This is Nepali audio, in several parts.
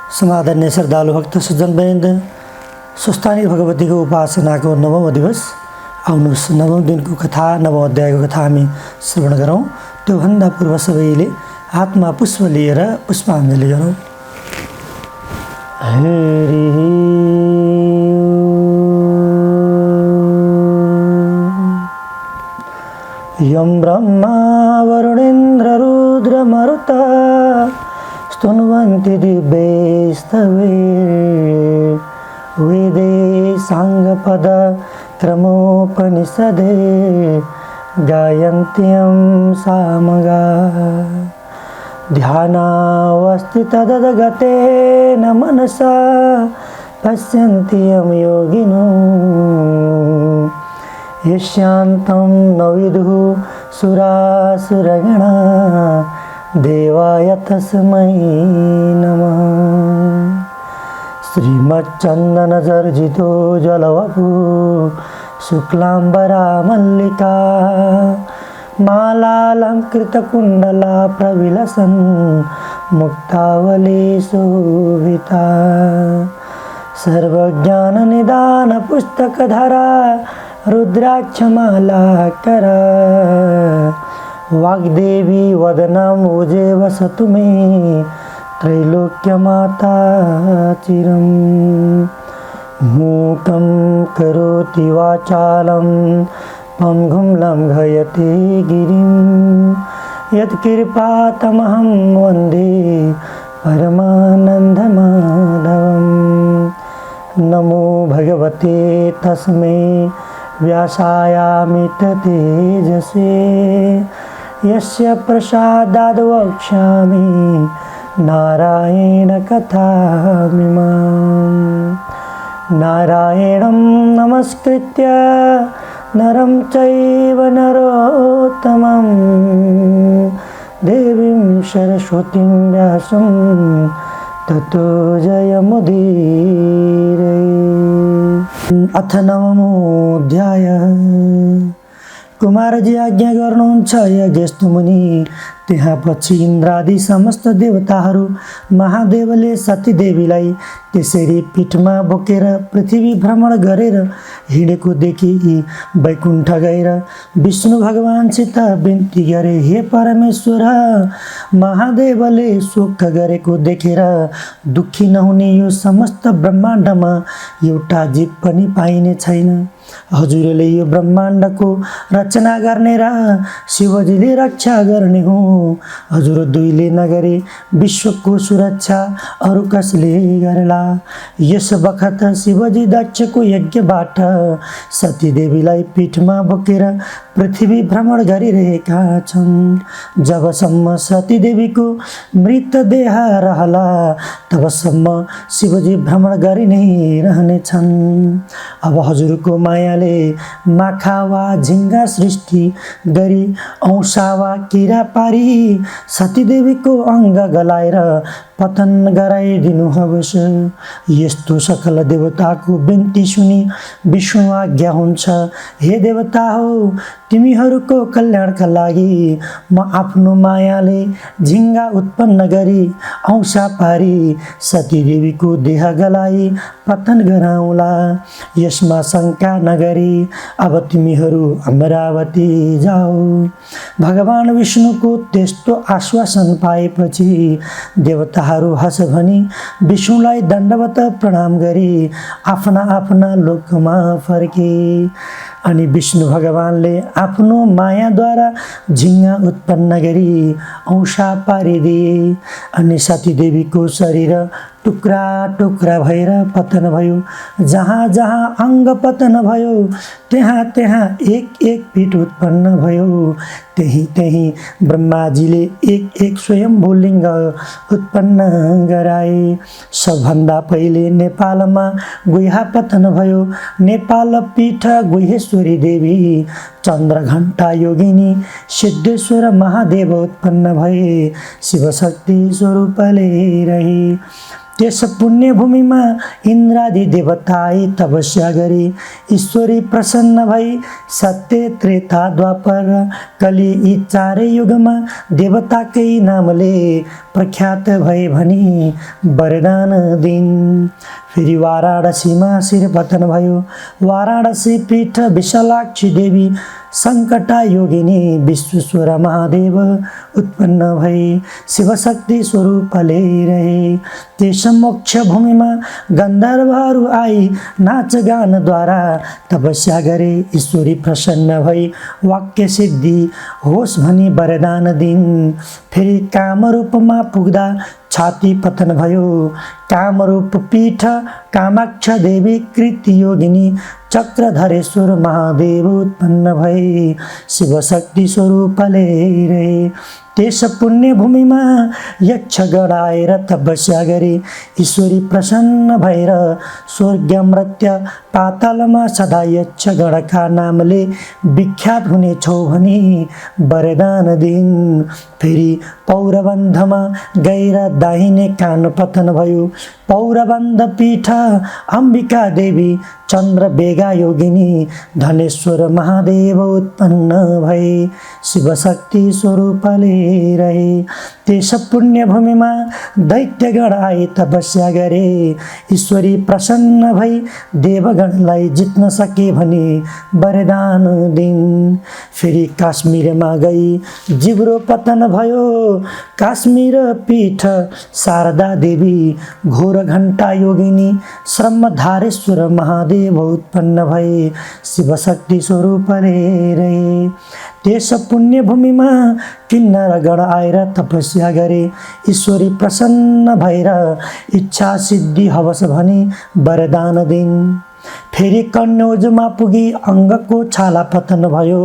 समादरणीय श्रद्धालु भक्त सज्जनवृन्द, स्वस्थानी भगवतीको उपासनाको नवौं दिवस। आउनुहोस् नवौं दिनको कथा, नवौं अध्यायको कथा हामी श्रवण गरौँ। त्योभन्दा पूर्व सबैले हातमा पुष्प लिएर पुष्पाञ्जली गरौँ। यं ब्रह्मा वरुणेन्द्र रुद्र मरुता स्तुन्वन्ति दिव्यैस्तवे वेदे साङ्गपद क्रमोपनिषदे गायन्त्यं सामगा ध्यानावस्थि तदगतेन मनसा पश्यन्ति यं योगिनो यस्यान्तं न विदुः सुरासुरगणा देवाय तस्मै नमः। श्रीमच्चन्दनचर्चितो जलवपु शुक्लाम्बरा मल्लिका मालालङ्कृतकुण्डला प्रविलसन् मुक्तावली शोभिता सर्वज्ञाननिदानपुस्तकधरा रुद्राक्षमालाकरा वाग्देवी वदनं उजे वसतु मे त्रैलोक्यमाता चिरम्। मूकं करोति वाचालं पङ्गुं लङ्घयते गिरिं यत्कृपातमहं वन्दे परमानन्दमाधवम्। नमो भगवते तस्मै व्यासायामित तेजसे यस्य प्रसादाद् वक्ष्यामि नारायण कथामिमाम्। नारायणं नमस्कृत्य नरं चैव नरोत्तमं देवीं सरस्वतीं व्यासं ततो जयमुदीरये। अथ नवमोऽध्यायः। कुमारजी आज्ञा गर्नुहुन्छ यज्ञस्तु मुनि। त्यहाँपछि इन्द्रादि समस्त देवताहरू महादेवले सतीदेवीलाई त्यसरी पीठमा बोकेर पृथ्वी भ्रमण गरेर हिँडेको देखि वैकुण्ठ गएर विष्णु भगवानसित बिन्ती गरे, हे परमेश्वर, महादेवले शोक गरेको देखेर दुःखी नहुने यो समस्त ब्रह्माण्डमा एउटा जीव पनि पाइने छैन। हजुरले यो ब्रह्माण्डको रचना गर्ने र शिवजीले रक्षा गर्ने हो। हजुर दुईले नगरे विश्वको सुरक्षा अरू कसले गर्ला। यस बखत शिवजी दक्षको यज्ञबाट सतीदेवीलाई पीठमा बोकेर पृथ्वी भ्रमण गरिरहेका छन्। जबसम्म सतीदेवीको मृतदेह रहला तबसम्म शिवजी भ्रमण गरि नै रहनेछन्। अब हजुरको मायाले माखा वा झिङ्गा सृष्टि गरी औँसा वा किरा पारी सतीदेवीको अङ्ग गलाएर पतन गराइदिनुहोस्। यस्तो सकल देवताको बिन्ती सुनि विष्णु आज्ञा हुन्छ, हे देवता हो, तिमीहरूको कल्याणका लागि म आफ्नो मायाले झिङ्गा उत्पन्न गरी औँसा पारी सतीदेवीको देह गलाई पतन गराउँला। यसमा शङ्का नगरी अब तिमीहरू अमरावती जाऊ। भगवान विष्णुको त्यस्तो आश्वासन पाएपछि देवताहरू हस भनी विष्णुलाई दण्डवत प्रणाम गरी आफ्ना आफ्ना लोकमा फर्के। अनि विष्णु भगवानले आफ्नो मायाद्वारा झिङ्गा उत्पन्न गरी औँसा पारिदिए। अनि सतीदेवीको शरीर टुक्रा टुक्रा भएर पतन भयो। जहाँ जहाँ अङ्ग पतन भयो त्यहाँ त्यहाँ एक एक पीठ उत्पन्न भयो। त्यही त्यही ब्रह्माजीले एक एक स्वयम्भू लिङ्ग उत्पन्न गराए। सबभन्दा पहिले नेपालमा गुह्या पतन भयो। नेपाल पीठ गुह्येश्वरी देवी चन्द्रघण्टा योगिनी सिद्धेश्वर महादेव उत्पन्न भए शिवशक्ति स्वरूपले रहे। त्यस पुण्य भूमिमा इन्द्रादि देवताए तपस्या गरी ईश्वरी प्रसन्न भई सत्य त्रेता द्वापर कली यी चारै युगमा देवताकै नामले प्रख्यात भए भनी वरदान दिन। फेरि वाराणसीमा शिरपतन भयो। वाराणसी पीठ विशालाक्षी देवी सङ्कटा योगिनी विश्वेश्वर महादेव उत्पन्न भए शिवशक्ति स्वरूपले रहे। त्यस मोक्ष भूमिमा गन्धर्वहरू आई नाचगानद्वारा तपस्या गरे ईश्वरी प्रसन्न भई वाक्य सिद्धि होस् भनी वरदान दिन। फेरि कामरूपमा पुग्दा छाती पतन भयो। कामरूप पीठ कामाक्ष देवी कृति योगिनी चक्रधरेश्वर महादेव उत्पन्न भए शिवशक्ति स्वरूपले रहे। त्यस पुण्य भूमिमा यक्षगण आएर तपस्या गरे ईश्वरी प्रसन्न भएर स्वर्ग मृत्य पातालमा सदा यक्षगणका नामले विख्यात हुनेछौ भनी वरदान दिन। फेरि पौरबन्धमा गएर दाहिने कान पतन भयो। पौरबन्ध पीठ अम्बिका देवी चन्द्र बेगा योगिनी धनेश्वर महादेव उत्पन्न भए शिवशक्ति स्वरूपले रहे। त्यस पुण्य भूमिमा दैत्यगण आए तपस्या गरे ईश्वरी प्रसन्न भई देवगणलाई जित्न सके भनी वरदान दिन। फेरि काश्मीरमा गई जिब्रो पतन भयो। काश्मीर पीठ शारदा देवी घोर घण्टा योगिनी श्रमधारेश्वर महादेव उत्पन्न भए शिवशक्ति स्वरूपले रहे। त्यस पुण्य भूमिमा किन्नरगण आएर तपस्या गरे ईश्वरी प्रसन्न भएर इच्छा सिद्धि हवस भनी वरदान दिन। फेरि कन्यौजमा पुगी अङ्गको छाला पतन भयो।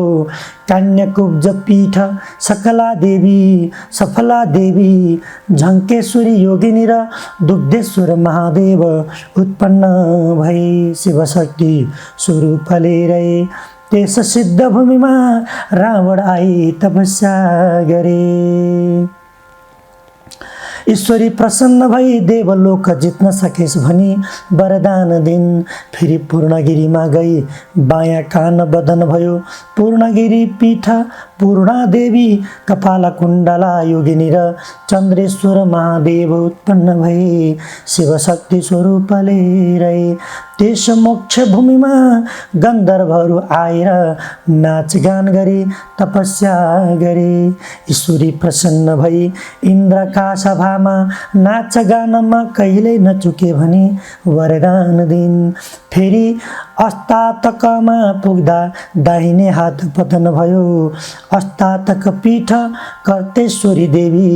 कान्यकुब्ज पीठ सकला देवी सफला देवी झङ्केश्वरी योगिनी र दुग्धेश्वर महादेव उत्पन्न भए शिवशक्ति स्वरूपले रहे। त्यस सिद्ध भूमिमा रावण आई तपस्या गरे ईश्वरी प्रसन्न भई देवलोक जित्न सकेस् भनी वरदान दिन। फेरि पूर्णगिरीमा गई बायाँ कान बदन भयो। पूर्णगिरी पीठ पूर्णा देवी कपाल कुण्डला योगिनी र चन्द्रेश्वर महादेव उत्पन्न भए शिवशक्ति स्वरूपले रहे। त्यस मोक्ष भूमिमा गन्धर्वहरू आएर नाचगान गरे तपस्या गरे ईश्वरी प्रसन्न भई इन्द्रका सभामा नाचगानमा कहिल्यै नचुके भनी वरदान दिन। फेरि अस्तातकमा पुग्दा दाहिने हात पतन भयो। अस्तातक पीठ कर्तेश्वरी देवी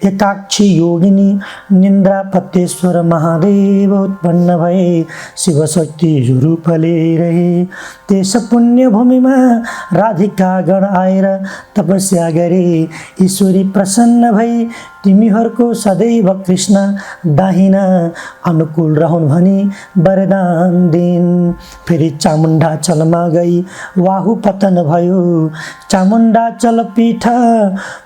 एकाक्षी योगिनी निन्द्रापतेश्वर महादेव उत्पन्न भए शिवशक्ति रूपले रहे। त्यस पुण्य भूमिमा राधिका गण आएर तपस्या गरे ईश्वरी प्रसन्न भई तिमीहरूको सदैव कृष्ण दाहिना अनुकूल रहन् भनी वरदान दिन। फेरि चामुण्डाचलमा गई वाहु पतन भयो। चामुण्डाचल पीठ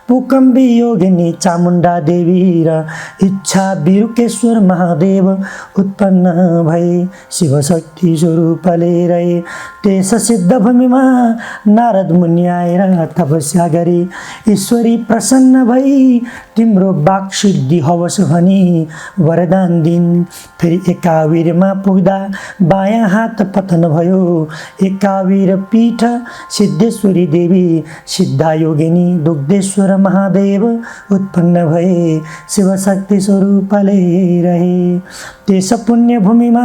पुकम्बी योगिनी चामुण्डा देवी र इच्छा बिरुकेश्वर महादेव उत्पन्न भए शिवशक्ति स्वरूपले रहे। त्यस सिद्ध भूमिमा नारद मुनि आएर तपस्या गरे ईश्वरी प्रसन्न भई तिम्रो वाक् सिद्धि हवस् भनी वरदान दिन। फेरि एकावीरमा पुग्दा बायाँ हात पतन भयो। एकावीर पीठ सिद्धेश्वरी देवी सिद्धा योगिनी दुग्धेश्वर महादेव उत्पन्न भए शिवशक्ति स्वरूपले रहे। त्यस पुण्य भूमिमा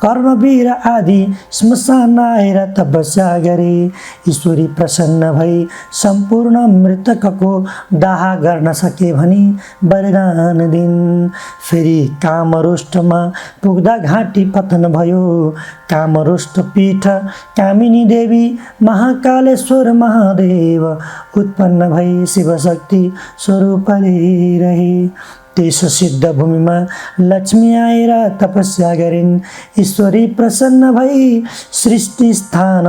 कर्मवीर आदि श्मशान आएर तपस्या गरे ईश्वरी प्रसन्न भई सम्पूर्ण मृतकको दाह गर्न सके भनी वरदान दिन। फेरि कामरोष्टमा पुग्दा घाँटी पतन भयो। कामरोष्ट पीठ कामिनी देवी महाकालेश्वर महादेव उत्पन्न भई शिवशक्ति स्वरूपले रहे। त्यस सिद्ध भूमिमा लक्ष्मी आएर तपस्या गरिन्। ईश्वरी प्रसन्न भई सृष्टि स्थान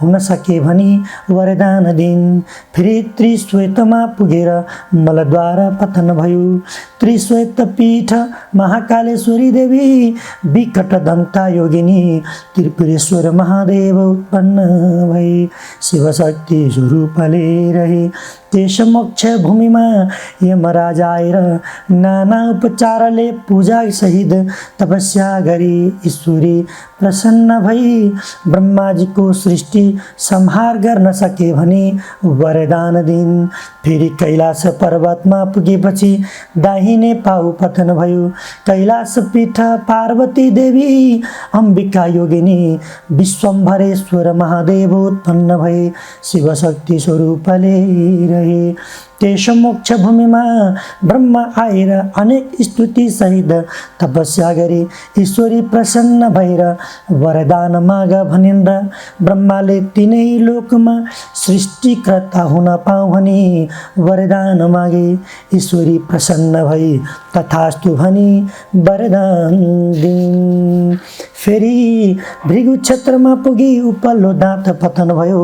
हुन सके भनी वरदान दिन्। फेरि त्रिश्वेतमा पुगेर मलद्वारा पतन भयो। त्रिश्वेत पीठ महाकालेश्वरी देवी विकट दन्ता योगिनी त्रिपुरेश्वर महादेव उत्पन्न भई शिवशक्ति स्वरूपले रहे। त्यस मोक्ष भूमिमा यमराज आएर नाना उपचारले पूजा सहित तपस्या गरी ईश्वरी प्रसन्न भई ब्रह्माजीको सृष्टि संहार गर्न सके भने वरदान दिन्। फेरि कैलाश पर्वतमा पुगेपछि दाहिने पाउ पतन भयो। कैलाश पीठ पार्वती देवी अम्बिका योगिनी विश्वम्भरेश्वर महादेव उत्पन्न भए शिवशक्ति स्वरूपले रहे। त्यस मोक्ष भूमिमा ब्रह्मा आएर अनेक स्तुति सहित तपस्या गरे। ईश्वरी प्रसन्न भएर वरदान माग भनिन् र ब्रह्माले तिनै लोकमा सृष्टिकर्ता हुन पाऊँ भनी वरदान मागे। ईश्वरी प्रसन्न भई तथास्तु भनी वरदान दिन्। फेरि भृगु क्षेत्रमा पुगी उपल्लो दाँत पतन भयो।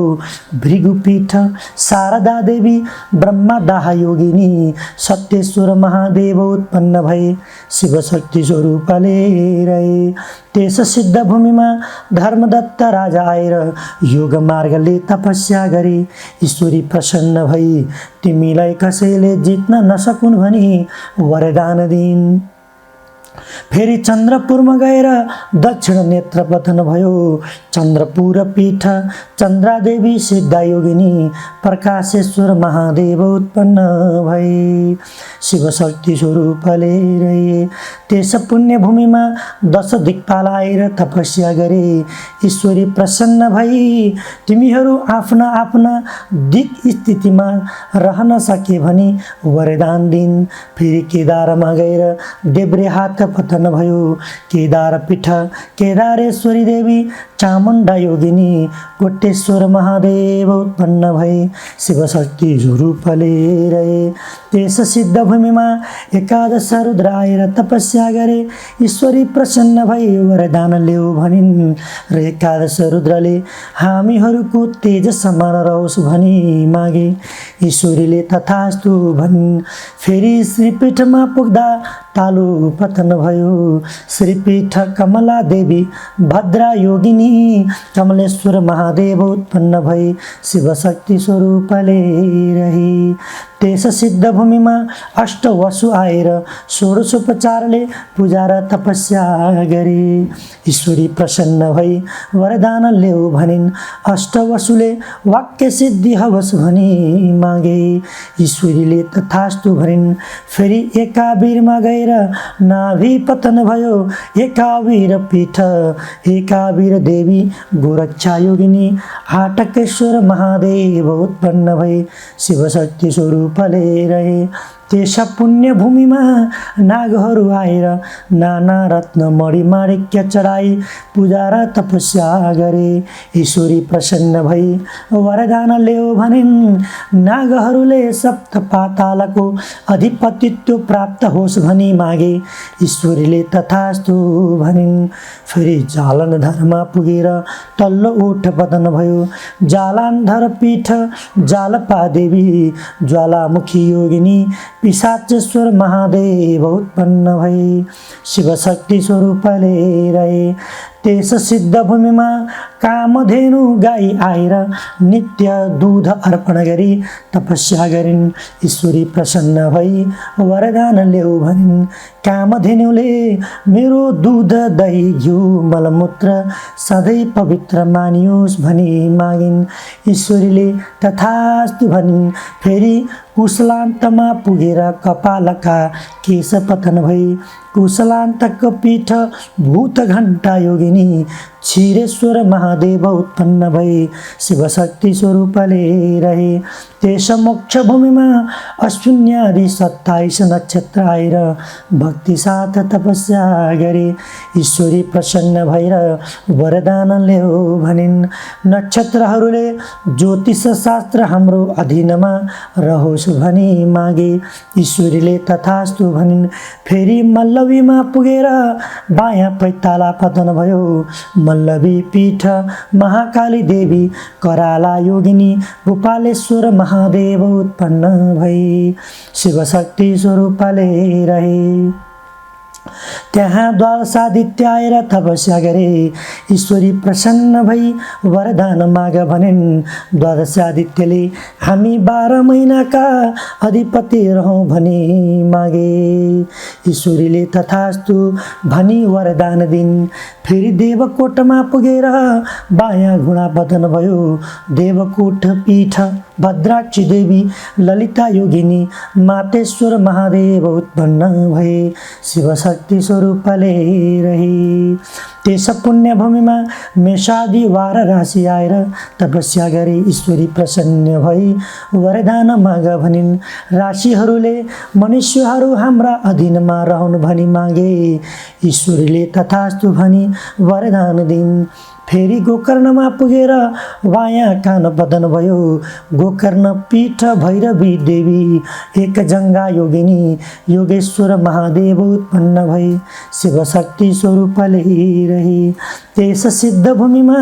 भृगुपीठ शारदा देवी ब्रह्मा दाह योगिनी सत्येश्वर महादेव उत्पन्न भए शिवशक्ति स्वरूपले रहे। त्यस सिद्ध भूमिमा धर्मदत्त राजा आएर योग मार्गले तपस्या गरे। ईश्वरी प्रसन्न भई तिमीलाई कसैले जित्न नसकुन् भनी वरदान दिन्। फेरि चन्द्रपुरमा गएर दक्षिण नेत्र पतन भयो। चन्द्रपुर पीठ चन्द्रादेवी सिद्धा योगिनी प्रकाशेश्वर महादेव उत्पन्न भए शिवशक्ति स्वरूपले रहे। त्यस पुण्य भूमिमा 10 दिक्पाल आएर तपस्या गरे। ईश्वरी प्रसन्न भई तिमीहरू आफ्ना आफ्ना दिक स्थितिमा रहन सके भनी वरदान दिन्। फेरि केदारमा गएर देब्रे हात पतन भयो। केदार पीठ केदारेश्वरी देवी चामुण्डा योगिनी कोटेश्वर महादेव उत्पन्न भए शिवशक्ति स्वरूपले रहे। त्यस सिद्ध भूमिमा एकादश रुद्र आएर तपस्या गरे। ईश्वरी प्रसन्न भई वरदान ल्याऊ भनिन् र एकादश रुद्रले हामीहरूको तेज समान रहोस् भनी मागे। ईश्वरीले तथास्तु भनिन्। फेरि श्रीपीठमा पुग्दा तालु पतन भयो। श्रीपीठ कमला देवी भद्रा योगिनी कमलेश्वर महादेव उत्पन्न भई शिवशक्ति स्वरूपले रहे। त्यस सिद्ध भूमिमा अष्टवसु आएर षोडशोपचारले पूजा र तपस्या गरे। ईश्वरी प्रसन्न भई वरदान ल्याऊ भनिन्। अष्टवसुले वाक्य सिद्धि होस् भनी मागे। ईश्वरीले तथास्तु भनिन्। फेरि एकावीरमा गएर नाभि पतन भयो। एकावीर पीठ एकावीर देवी गोरक्षा योगिनी हाटकेश्वर महादेव उत्पन्न भए शिवशक्ति स्वरूपले रहे। त्यस पुण्य भूमिमा नागहरू आएर नाना रत्न मणि माणिक्य चढाई पूजा र तपस्या गरे। ईश्वरी प्रसन्न भई वरदान ल्याऊ भनिन्। नागहरूले सप्त पातालको अधिपतित्व प्राप्त होस् भनी मागे। ईश्वरीले तथास्तु भनिन्। फेरि जालन्धरमा पुगेर तल्लो ओठ पतन भयो। जालन्धर पीठ जालपा देवी ज्वालामुखी योगिनी पिशाचेश्वर महादेव उत्पन्न भए शिवशक्ति स्वरूपले रहे। त्यस सिद्ध भूमिमा कामधेनु गाई आएर नित्य दूध अर्पण गरी तपस्या गरिन्। ईश्वरी प्रसन्न भई वरदान ल्याऊ भनिन्। कामधेनुले मेरो दूध दही घिउ मलमूत्र सधैँ पवित्र मानियोस् भनी मागिन्। ईश्वरीले तथास्तु भनिन्। फेरि कुशलान्तमा पुगेर कपालका केश पतन भई कुशलान्तको पीठ भूत घण्टा योगिनी क्षीरेश्वर महादेव उत्पन्न भई शिवशक्ति स्वरूपले रहे। त्यस मोक्ष भूमिमा अश्विन्यादि 27 नक्षत्र आएर भक्ति साथ तपस्या गरे। ईश्वरी प्रसन्न भएर वरदान ल्याऊ भनिन्। नक्षत्रहरूले ज्योतिष शास्त्र हाम्रो अधीनमा रहोस् भनी मागे। ईश्वरीले तथास्तु भनिन्। फेरि मल्लवीमा पुगेर बायाँ पैताला पतन भयो। मल्लवी पीठ महाकाली देवी कराला योगिनी गोपालेश्वर महादेव उत्पन्न भई शिवशक्ति स्वरूपले रहे। त्यहाँ द्वादशादित्य आएर तपस्या गरे। ईश्वरी प्रसन्न भई वरदान माग भनिन्। द्वादशादित्यले हामी 12 महिनाका अधिपति रहौँ भनी मागे। ईश्वरीले तथास्तु भनी वरदान दिन्। फेरि देवकोटमा पुगेर बायाँ घुँडा पतन भयो। देवकोट पीठ भद्राक्षी देवी ललिता योगिनी मातेश्वर महादेव उत्पन्न भए शिवशक्ति स्वरूपले रहे। त्यस पुण्यभूमिमा मेषादि वार राशि आएर तपस्या गरे। ईश्वरी प्रसन्न भई वरदान माग भनिन्। राशिहरूले मनुष्यहरू हाम्रा अधीनमा रहनु भनी मागे। ईश्वरीले तथास्तु भनी वरदान दिन्। फेरि गोकर्णमा पुगेर बायाँ कान पतन भयो। गोकर्ण पीठ भैरवी देवी एक जङ्गा योगिनी योगेश्वर महादेव उत्पन्न भई शिवशक्ति स्वरूपले रहे। त्यस सिद्ध भूमिमा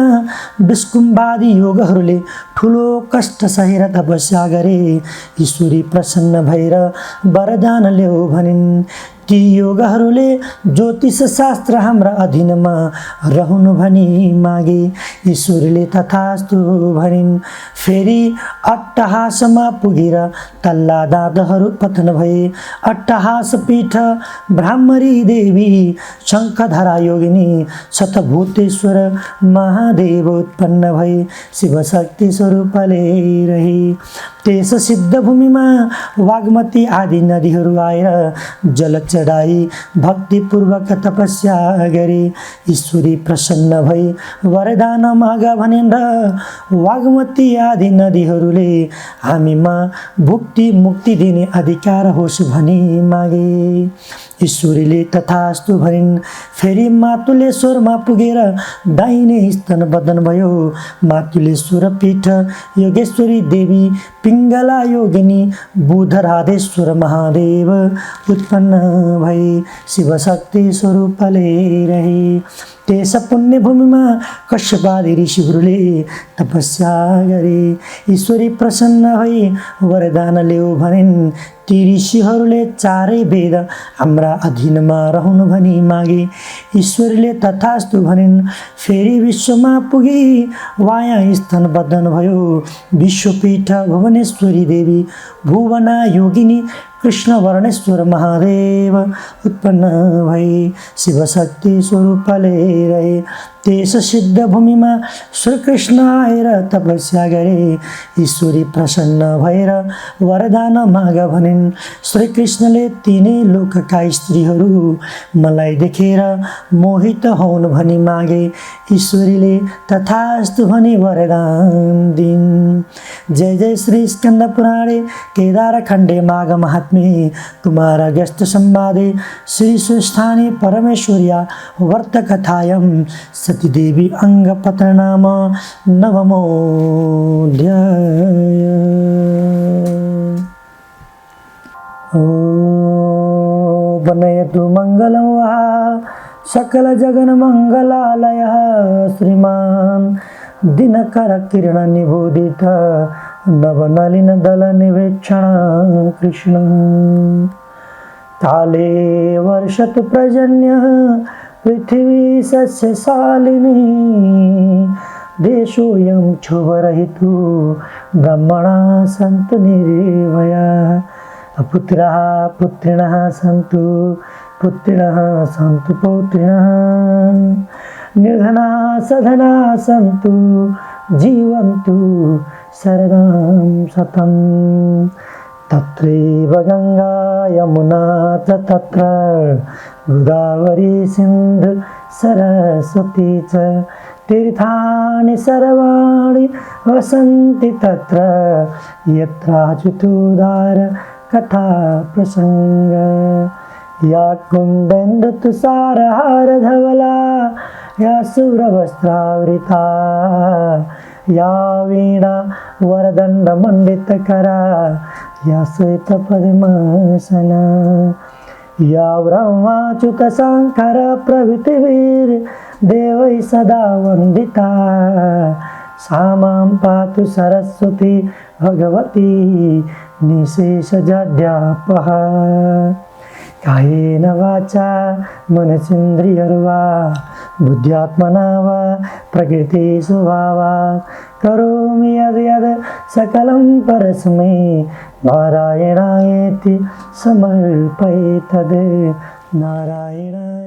विष्कुम्बादी योगहरूले ठुलो कष्ट सहेर तपस्या गरे। ईश्वरी प्रसन्न भएर वरदान ल्याऊ भनिन्। ती योगहरूले ज्योतिष शास्त्र हाम्रा अधीनमा रहनु भनी मागे। ईश्वरले तथास्तु भनिन्। फेरि अट्टहासमा पुगेर तल्ला दाँतहरू पतन भए। अट्टहास पीठ ब्राह्मरी देवी शङ्खधरा योगिनी शतभूतेश्वर महादेव उत्पन्न भए शिवशक्ति स्वरूपले रहे। त्यस सिद्ध भूमिमा वाग्मती आदि नदीहरू आएर जल चढाई भक्तिपूर्वक तपस्या गरे। ईश्वरी प्रसन्न भई वरदान माग भनिन् र वाग्मती आदि नदीहरूले हामीमा भुक्ति मुक्ति दिने अधिकार होस् भनी मागे। ईश्वरीले तथास्तु भनिन्। फेरि मातुलेश्वरमा पुगेर दाहिने स्तन बदन भयो। मातुलेश्वर पीठ योगेश्वरी देवी पिङ्गला योगिनी बुधराधेश्वर महादेव उत्पन्न भई शिवशक्ति स्वरूपले रहे। त्यस पुण्यभूमिमा कश्यपादि ऋषिहरूले तपस्या गरे। ईश्वरी प्रसन्न भई वरदान ल्याऊ भनिन्। ती ऋषिहरूले चारै वेद हाम्रा अधीनमा रहनु भनी मागे। ईश्वरले तथास्तु भनिन्। फेरि विश्वमा पुगी वायाँ स्तन बदन भयो। विश्वपीठ भुवनेश्वरी देवी भुवना योगिनी कृष्ण वर्णेश्वर महादेव उत्पन्न भई शिवशक्ति स्वरूपले रहे। त्यस सिद्ध भूमिमा श्रीकृष्ण आएर तपस्या गरे। ईश्वरी प्रसन्न भएर वरदान माग भनिन्। श्रीकृष्णले तिनै लोकका स्त्रीहरू मलाई देखेर मोहित हुन् भनी मागे। ईश्वरीले तथास्तु भनी वरदान दिन्। जय जय श्री स्कंद पुराणे केदार खण्डे माघ महात्म्ये कुमार अगस्त्य संवादे श्री सुस्थाने परमेश्वर्या वर्त कथायां सतीदेवी अंगपत्र नाम नवमोऽध्याय। वनयतु मंगलं वः सकल जगन मंगलालयः श्रीमान दिनकर किरण निबोधित नवनलिन दल निवेक्षण कृष्ण काले वर्षतु पर्जन्य पृथ्वी सस्यशालिनी देशोऽयं क्षोभरहितो ब्रह्मणा सन्तु निर्भयाः पुत्राः पुत्रिणः सन्तु पुत्रिणः सन्तु पौत्रिणः निर्धनाः सधनाः सन्तु जीवन्तु शरदां शतं तत्रैव गंगा यमुना च तत्र गोदावरी सिंधु सरस्वती च तीर्थानि सर्वाणि वसन्ति तत्र यत्राच्युतोदार कथा प्रसंग या कुन्देन्दुतुषारहारधवला या सुरवस्त्रावृता या वीणा वरदण्डमण्डितकरा या श्वेतपद्मासना या ब्रह्माच्युतशङ्कर प्रभृतिभिर्देवैः सदा वन्दिता सा मां पातु सरस्वती भगवती निशेषजड्यापहा कायेन वाचा मनसेन्द्रियर्वा बुद्ध्यात्मना वा प्रकृतिस्वभावात् करोमि यद्यद् सकलं परस्मै नारायणायेति समर्पये तद् नारायणाय।